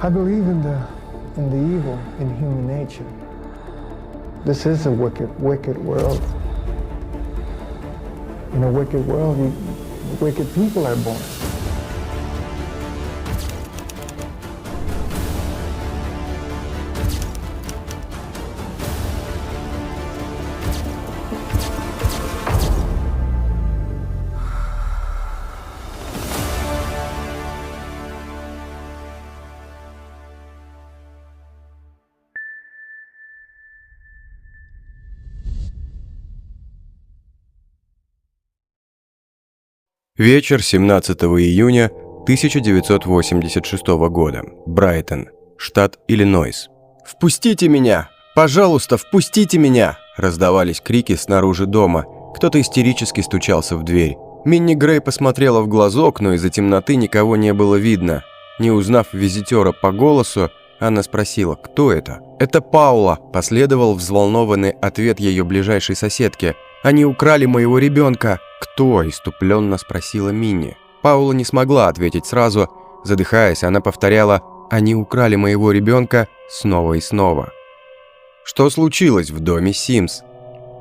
I believe in the evil in human nature. This is a wicked world. In a wicked world, wicked people are born. Вечер 17 июня 1986 года. Брайтон, штат Иллинойс. «Впустите меня! Пожалуйста, впустите меня!» Раздавались крики снаружи дома. Кто-то истерически стучался в дверь. Минни Грей посмотрела в глазок, но из-за темноты никого не было видно. Не узнав визитера по голосу, она спросила, кто это. «Это Паула», – последовал взволнованный ответ ее ближайшей соседки. «Они украли моего ребенка!» «Кто?» – иступленно спросила Минни. Паула не смогла ответить сразу. Задыхаясь, она повторяла «Они украли моего ребенка» снова и снова. Что случилось в доме Симс?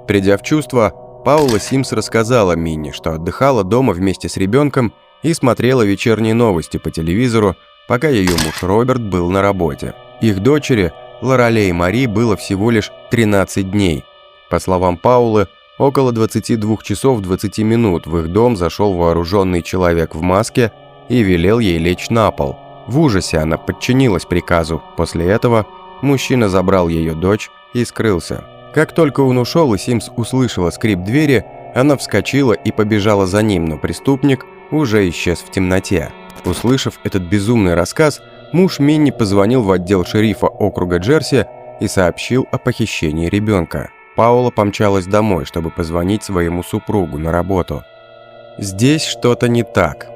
Придя в чувство, Паула Симс рассказала Минни, что отдыхала дома вместе с ребенком и смотрела вечерние новости по телевизору, пока ее муж Роберт был на работе. Их дочери, Лоралей Мари, было всего лишь 13 дней. По словам Паулы, около 22 часов 20 минут в их дом зашел вооруженный человек в маске и велел ей лечь на пол. В ужасе она подчинилась приказу. После этого мужчина забрал ее дочь и скрылся. Как только он ушел и Симс услышала скрип двери, она вскочила и побежала за ним, но преступник уже исчез в темноте. Услышав этот безумный рассказ, муж Минни позвонил в отдел шерифа округа Джерси и сообщил о похищении ребенка. Паула помчалась домой, чтобы позвонить своему супругу на работу. Здесь что-то не так.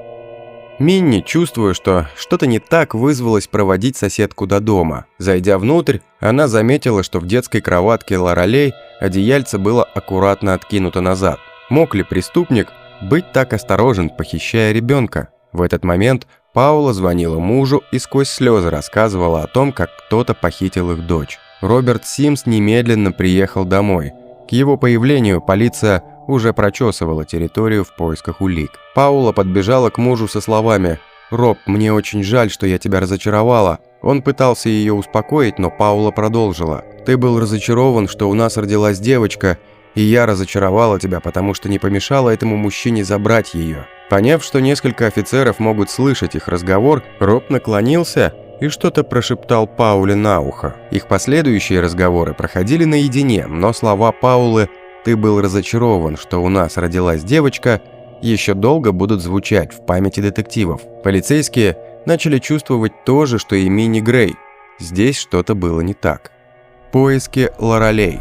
Минни, чувствуя, что что-то не так, вызвалась проводить соседку до дома. Зайдя внутрь, она заметила, что в детской кроватке Лоралей одеяльце было аккуратно откинуто назад. Мог ли преступник быть так осторожен, похищая ребенка? В этот момент Паула звонила мужу и сквозь слезы рассказывала о том, как кто-то похитил их дочь. Роберт Симс немедленно приехал домой. К его появлению полиция уже прочесывала территорию в поисках улик. Паула подбежала к мужу со словами «Роб, мне очень жаль, что я тебя разочаровала». Он пытался ее успокоить, но Паула продолжила «Ты был разочарован, что у нас родилась девочка, и я разочаровала тебя, потому что не помешала этому мужчине забрать ее». Поняв, что несколько офицеров могут слышать их разговор, Роб наклонился и что-то прошептал Пауле на ухо. Их последующие разговоры проходили наедине, но слова Паулы «ты был разочарован, что у нас родилась девочка» еще долго будут звучать в памяти детективов. Полицейские начали чувствовать то же, что и Минни Грей. Здесь что-то было не так. Поиски Лоралей.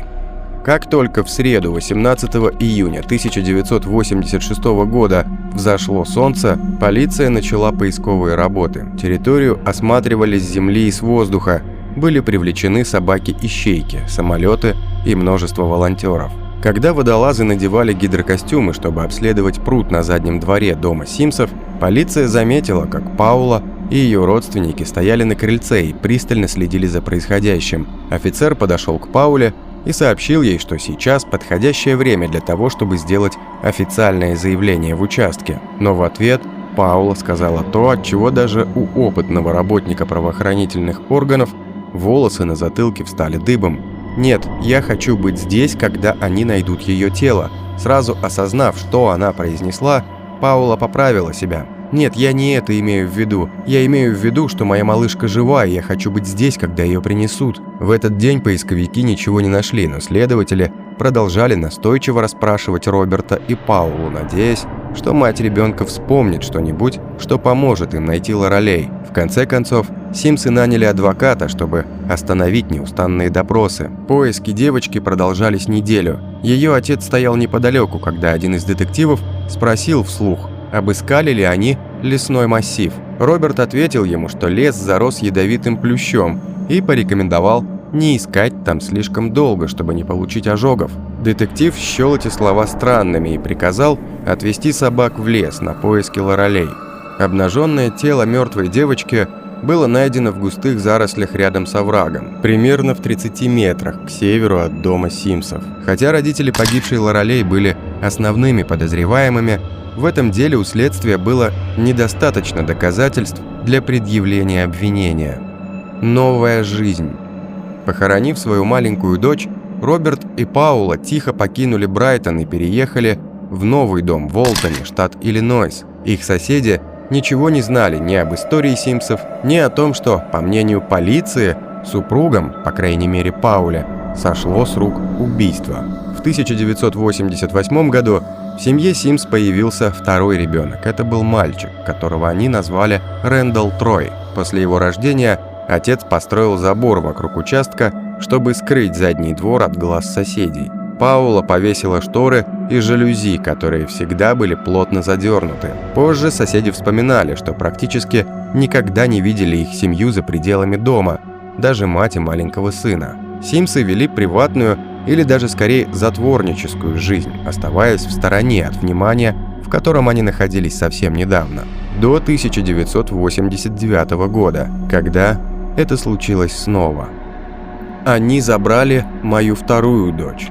Как только в среду 18 июня 1986 года взошло солнце, полиция начала поисковые работы. Территорию осматривали с земли и с воздуха. Были привлечены собаки-ищейки, самолеты и множество волонтеров. Когда водолазы надевали гидрокостюмы, чтобы обследовать пруд на заднем дворе дома Симсов, полиция заметила, как Паула и ее родственники стояли на крыльце и пристально следили за происходящим. Офицер подошел к Пауле и сообщил ей, что сейчас подходящее время для того, чтобы сделать официальное заявление в участке. Но в ответ Паула сказала то, от чего даже у опытного работника правоохранительных органов волосы на затылке встали дыбом. «Нет, я хочу быть здесь, когда они найдут ее тело». Сразу осознав, что она произнесла, Паула поправила себя. «Нет, я не это имею в виду. Я имею в виду, что моя малышка жива, и я хочу быть здесь, когда ее принесут». В этот день поисковики ничего не нашли, но следователи продолжали настойчиво расспрашивать Роберта и Паулу, надеясь, что мать ребенка вспомнит что-нибудь, что поможет им найти Лоралей. В конце концов, Симсы наняли адвоката, чтобы остановить неустанные допросы. Поиски девочки продолжались неделю. Ее отец стоял неподалеку, когда один из детективов спросил вслух, обыскали ли они лесной массив. Роберт ответил ему, что лес зарос ядовитым плющом и порекомендовал не искать там слишком долго, чтобы не получить ожогов. Детектив счел эти слова странными и приказал отвезти собак в лес на поиски Лоралей. Обнаженное тело мертвой девочки было найдено в густых зарослях рядом с оврагом, примерно в 30 метрах к северу от дома Симсов. Хотя родители погибшей Лорелей были основными подозреваемыми, в этом деле у следствия было недостаточно доказательств для предъявления обвинения. Новая жизнь. Похоронив свою маленькую дочь, Роберт и Паула тихо покинули Брайтон и переехали в новый дом в Олтоне, штат Иллинойс. Их соседи ничего не знали ни об истории Симсов, ни о том, что, по мнению полиции, супругам, по крайней мере Пауле, сошло с рук убийство. В 1988 году в семье Симс появился второй ребенок. Это был мальчик, которого они назвали Рэндалл Трой. После его рождения отец построил забор вокруг участка, чтобы скрыть задний двор от глаз соседей. Паула повесила шторы и жалюзи, которые всегда были плотно задернуты. Позже соседи вспоминали, что практически никогда не видели их семью за пределами дома, даже мать и маленького сына. Симсы вели приватную или даже скорее затворническую жизнь, оставаясь в стороне от внимания, в котором они находились совсем недавно, до 1989 года, когда это случилось снова. Они забрали мою вторую дочь.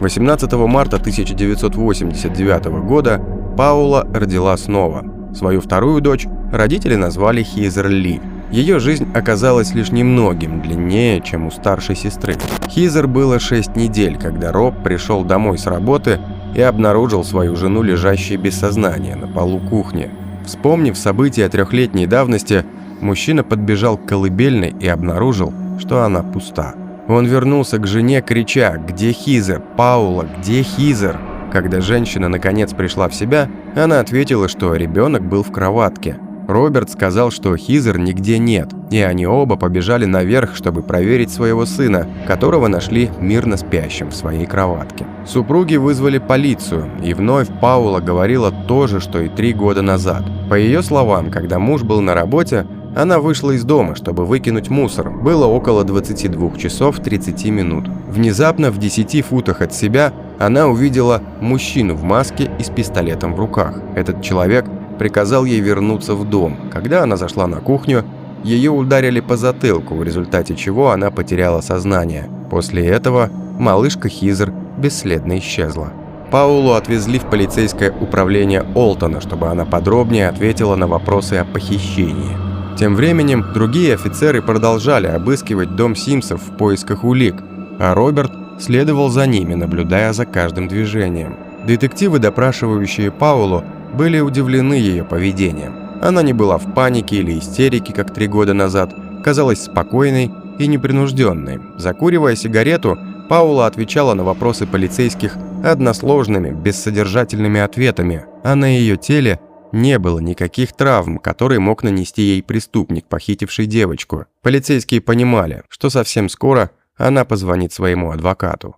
18 марта 1989 года Паула родила снова. Свою вторую дочь родители назвали Хизер Ли. Ее жизнь оказалась лишь немногим длиннее, чем у старшей сестры. Хизер было 6 недель, когда Роб пришел домой с работы и обнаружил свою жену, лежащей без сознания на полу кухни. Вспомнив события 3-летней давности, мужчина подбежал к колыбельной и обнаружил, что она пуста. Он вернулся к жене, крича: «Где Хизер? Паула, где Хизер?» Когда женщина наконец пришла в себя, она ответила, что ребенок был в кроватке. Роберт сказал, что Хизер нигде нет, и они оба побежали наверх, чтобы проверить своего сына, которого нашли мирно спящим в своей кроватке. Супруги вызвали полицию, и вновь Паула говорила то же, что и 3 года назад. По ее словам, когда муж был на работе, она вышла из дома, чтобы выкинуть мусор. Было около 22 часов 30 минут. Внезапно в 10 футах от себя она увидела мужчину в маске и с пистолетом в руках. Этот человек приказал ей вернуться в дом. Когда она зашла на кухню, ее ударили по затылку, в результате чего она потеряла сознание. После этого малышка Хизер бесследно исчезла. Паулу отвезли в полицейское управление Олтона, чтобы она подробнее ответила на вопросы о похищении. Тем временем другие офицеры продолжали обыскивать дом Симсов в поисках улик, а Роберт следовал за ними, наблюдая за каждым движением. Детективы, допрашивающие Паулу, были удивлены ее поведением. Она не была в панике или истерике, как 3 года назад, казалась спокойной и непринужденной. Закуривая сигарету, Паула отвечала на вопросы полицейских односложными, бессодержательными ответами, а на ее теле не было никаких травм, которые мог нанести ей преступник, похитивший девочку. Полицейские понимали, что совсем скоро она позвонит своему адвокату.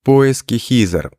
Поиски Хизер.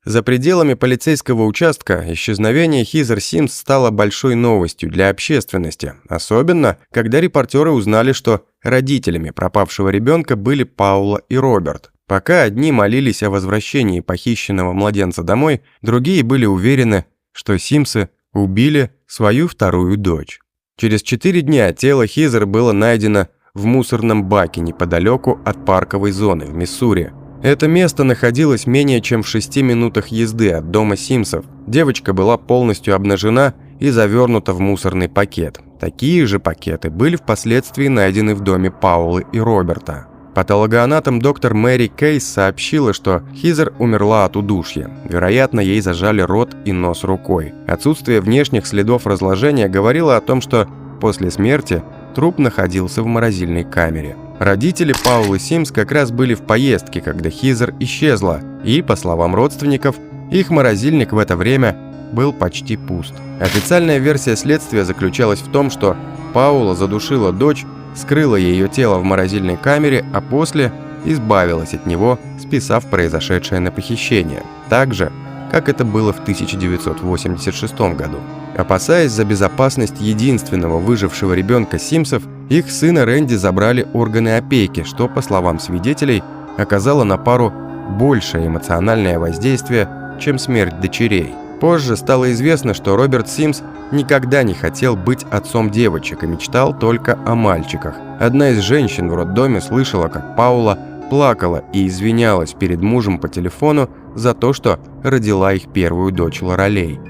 За пределами полицейского участка исчезновение Хизер Симс стало большой новостью для общественности, особенно когда репортеры узнали, что родителями пропавшего ребенка были Паула и Роберт. Пока одни молились о возвращении похищенного младенца домой, другие были уверены, что Симсы убили свою вторую дочь. Через 4 дня тело Хизер было найдено в мусорном баке неподалеку от парковой зоны в Миссури. Это место находилось менее чем в 6 минутах езды от дома Симсов. Девочка была полностью обнажена и завернута в мусорный пакет. Такие же пакеты были впоследствии найдены в доме Паулы и Роберта. Патологоанатом доктор Мэри Кейс сообщила, что Хизер умерла от удушья. Вероятно, ей зажали рот и нос рукой. Отсутствие внешних следов разложения говорило о том, что после смерти труп находился в морозильной камере. Родители Паулы Симс как раз были в поездке, когда Хизер исчезла, и, по словам родственников, их морозильник в это время был почти пуст. Официальная версия следствия заключалась в том, что Паула задушила дочь, скрыла ее тело в морозильной камере, а после избавилась от него, списав произошедшее на похищение. Так же, как это было в 1986 году. Опасаясь за безопасность единственного выжившего ребенка Симсов, их сына Рэнди забрали органы опеки, что, по словам свидетелей, оказало на пару большее эмоциональное воздействие, чем смерть дочерей. Позже стало известно, что Роберт Симс никогда не хотел быть отцом девочек и мечтал только о мальчиках. Одна из женщин в роддоме слышала, как Паула плакала и извинялась перед мужем по телефону за то, что родила их первую дочь Лорелей.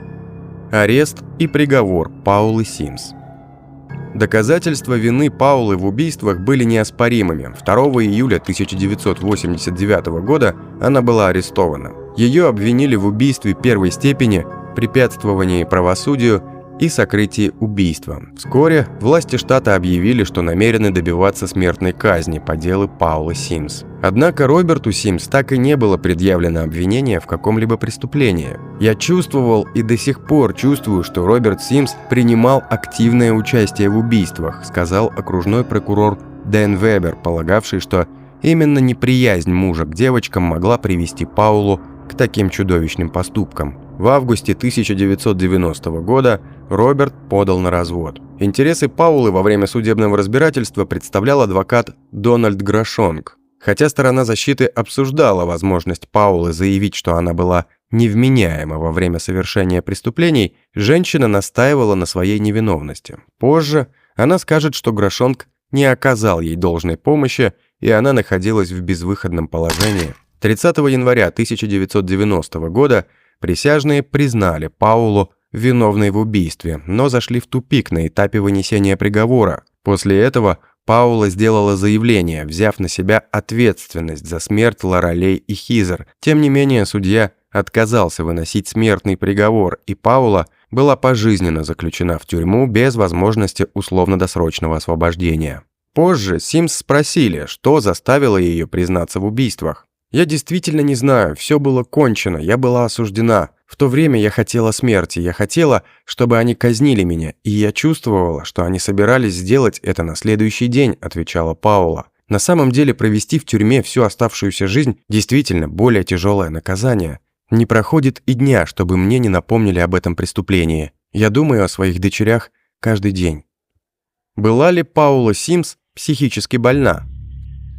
Арест и приговор Паулы Симс. Доказательства вины Паулы в убийствах были неоспоримыми. 2 июля 1989 года она была арестована. Ее обвинили в убийстве первой степени, препятствовании правосудию и сокрытии убийства. Вскоре власти штата объявили, что намерены добиваться смертной казни по делу Паулы Симс. Однако Роберту Симс так и не было предъявлено обвинение в каком-либо преступлении. «Я чувствовал и до сих пор чувствую, что Роберт Симс принимал активное участие в убийствах», сказал окружной прокурор Дэн Вебер, полагавший, что именно неприязнь мужа к девочкам могла привести Паулу к таким чудовищным поступкам. В августе 1990 года Роберт подал на развод. Интересы Паулы во время судебного разбирательства представлял адвокат Дональд Грошонг. Хотя сторона защиты обсуждала возможность Паулы заявить, что она была невменяема во время совершения преступлений, женщина настаивала на своей невиновности. Позже она скажет, что Грошонг не оказал ей должной помощи, и она находилась в безвыходном положении. 30 января 1990 года присяжные признали Паулу виновной в убийстве, но зашли в тупик на этапе вынесения приговора. После этого Паула сделала заявление, взяв на себя ответственность за смерть Лорелей и Хизер. Тем не менее, судья отказался выносить смертный приговор, и Паула была пожизненно заключена в тюрьму без возможности условно-досрочного освобождения. Позже Симс спросили, что заставило ее признаться в убийствах. «Я действительно не знаю, все было кончено, я была осуждена. В то время я хотела смерти, я хотела, чтобы они казнили меня, и я чувствовала, что они собирались сделать это на следующий день», отвечала Паула. На самом деле провести в тюрьме всю оставшуюся жизнь действительно более тяжелое наказание. Не проходит и дня, чтобы мне не напомнили об этом преступлении. Я думаю о своих дочерях каждый день. Была ли Паула Симс психически больна?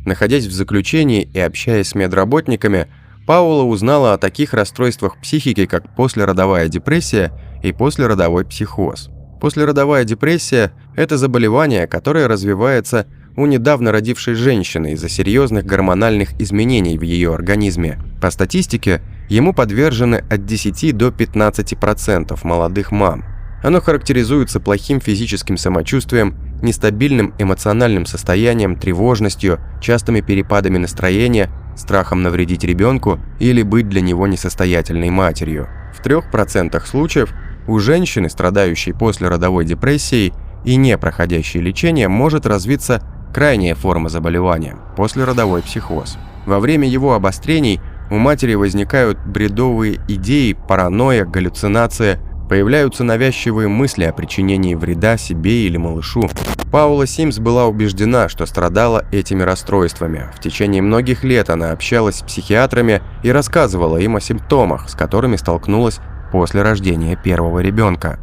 Находясь в заключении и общаясь с медработниками, Паула узнала о таких расстройствах психики, как послеродовая депрессия и послеродовой психоз. Послеродовая депрессия – это заболевание, которое развивается у недавно родившей женщины из-за серьезных гормональных изменений в ее организме. По статистике, ему подвержены от 10 до 15% молодых мам. Оно характеризуется плохим физическим самочувствием, нестабильным эмоциональным состоянием, тревожностью, частыми перепадами настроения, страхом навредить ребенку или быть для него несостоятельной матерью. В 3% случаев у женщины, страдающей послеродовой депрессией и не проходящей лечение, может развиться крайняя форма заболевания – послеродовой психоз. Во время его обострений у матери возникают бредовые идеи, паранойя, галлюцинация, появляются навязчивые мысли о причинении вреда себе или малышу. Паула Симс была убеждена, что страдала этими расстройствами. В течение многих лет она общалась с психиатрами и рассказывала им о симптомах, с которыми столкнулась после рождения первого ребенка.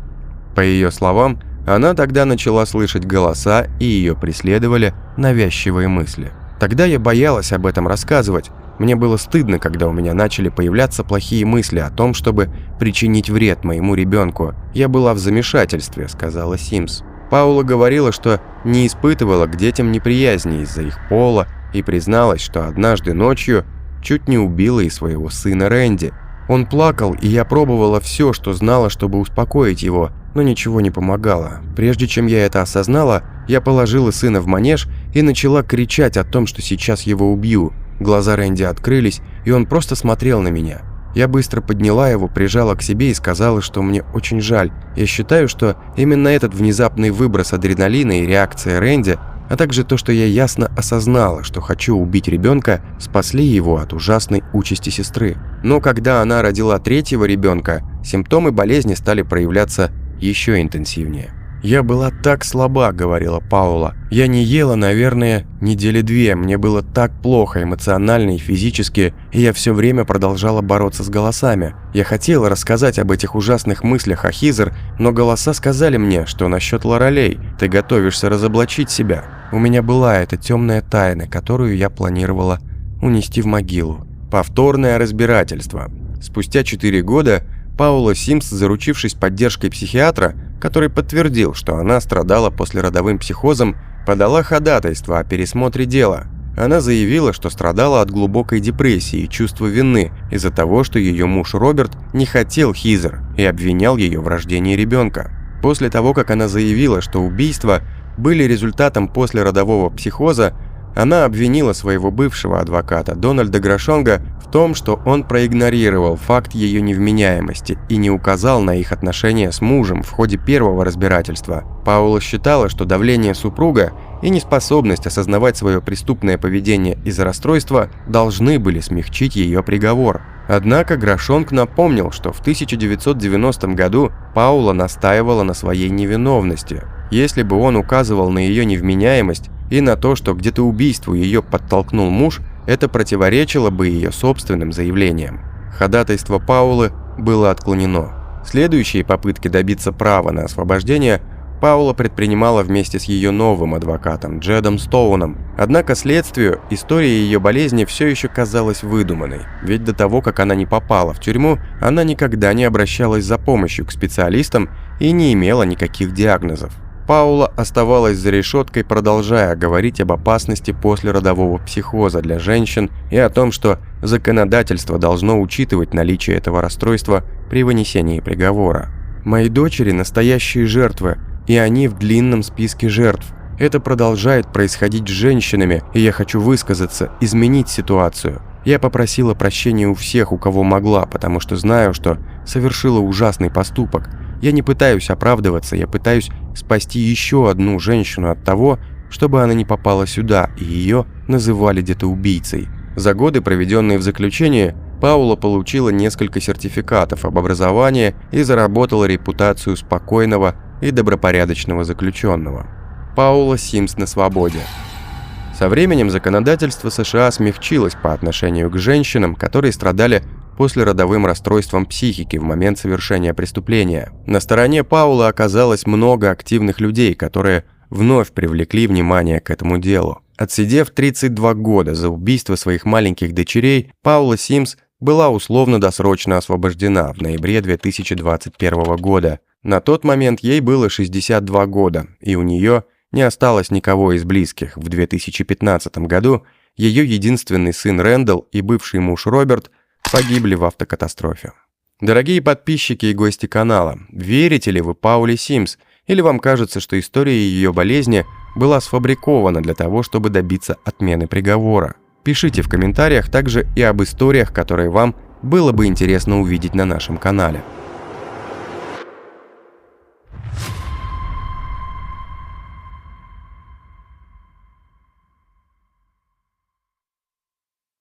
По ее словам, она тогда начала слышать голоса, и ее преследовали навязчивые мысли. Тогда я боялась об этом рассказывать. Мне было стыдно, когда у меня начали появляться плохие мысли о том, чтобы причинить вред моему ребенку. Я была в замешательстве, сказала Симс. Паула говорила, что не испытывала к детям неприязни из-за их пола и призналась, что однажды ночью чуть не убила и своего сына Рэнди. Он плакал, и я пробовала все, что знала, чтобы успокоить его, но ничего не помогало. Прежде чем я это осознала, я положила сына в манеж и начала кричать о том, что сейчас его убью. Глаза Рэнди открылись, и он просто смотрел на меня. Я быстро подняла его, прижала к себе и сказала, что мне очень жаль. Я считаю, что именно этот внезапный выброс адреналина и реакция Рэнди, а также то, что я ясно осознала, что хочу убить ребенка, спасли его от ужасной участи сестры. Но когда она родила третьего ребенка, симптомы болезни стали проявляться еще интенсивнее. «Я была так слаба», — говорила Паула. «Я не ела, наверное, недели 2. Мне было так плохо эмоционально и физически, и я все время продолжала бороться с голосами. Я хотела рассказать об этих ужасных мыслях о Хизер, но голоса сказали мне, что насчет Лорелей. Ты готовишься разоблачить себя. У меня была эта темная тайна, которую я планировала унести в могилу». Повторное разбирательство. Спустя 4 года Паула Симс, заручившись поддержкой психиатра, который подтвердил, что она страдала послеродовым психозом, подала ходатайство о пересмотре дела. Она заявила, что страдала от глубокой депрессии и чувства вины из-за того, что ее муж Роберт не хотел Хизер и обвинял ее в рождении ребенка. После того, как она заявила, что убийства были результатом послеродового психоза, она обвинила своего бывшего адвоката Дональда Грошонга в том, что он проигнорировал факт ее невменяемости и не указал на их отношения с мужем в ходе первого разбирательства. Паула считала, что давление супруга и неспособность осознавать свое преступное поведение из-за расстройства должны были смягчить ее приговор. Однако Грошонг напомнил, что в 1990 году Паула настаивала на своей невиновности. Если бы он указывал на ее невменяемость и на то, что где-то убийству ее подтолкнул муж, это противоречило бы ее собственным заявлениям. Ходатайство Паулы было отклонено. Следующие попытки добиться права на освобождение Паула предпринимала вместе с ее новым адвокатом Джедом Стоуном. Однако следствию история ее болезни все еще казалась выдуманной, ведь до того, как она не попала в тюрьму, она никогда не обращалась за помощью к специалистам и не имела никаких диагнозов. Паула оставалась за решеткой, продолжая говорить об опасности послеродового психоза для женщин и о том, что законодательство должно учитывать наличие этого расстройства при вынесении приговора. «Мои дочери – настоящие жертвы, и они в длинном списке жертв. Это продолжает происходить с женщинами, и я хочу высказаться, изменить ситуацию. Я попросила прощения у всех, у кого могла, потому что знаю, что совершила ужасный поступок. Я не пытаюсь оправдываться, я пытаюсь спасти еще одну женщину от того, чтобы она не попала сюда, и ее называли где-то убийцей». За годы, проведенные в заключении, Паула получила несколько сертификатов об образовании и заработала репутацию спокойного и добропорядочного заключенного. Паула Симс на свободе. Со временем законодательство США смягчилось по отношению к женщинам, которые страдали послеродовым расстройством психики в момент совершения преступления. На стороне Паулы оказалось много активных людей, которые вновь привлекли внимание к этому делу. Отсидев 32 года за убийство своих маленьких дочерей, Паула Симс была условно-досрочно освобождена в ноябре 2021 года. На тот момент ей было 62 года, и у нее не осталось никого из близких. В 2015 году ее единственный сын Рэндалл и бывший муж Роберт погибли в автокатастрофе. Дорогие подписчики и гости канала, верите ли вы Пауле Симс, или вам кажется, что история ее болезни была сфабрикована для того, чтобы добиться отмены приговора? Пишите в комментариях также и об историях, которые вам было бы интересно увидеть на нашем канале.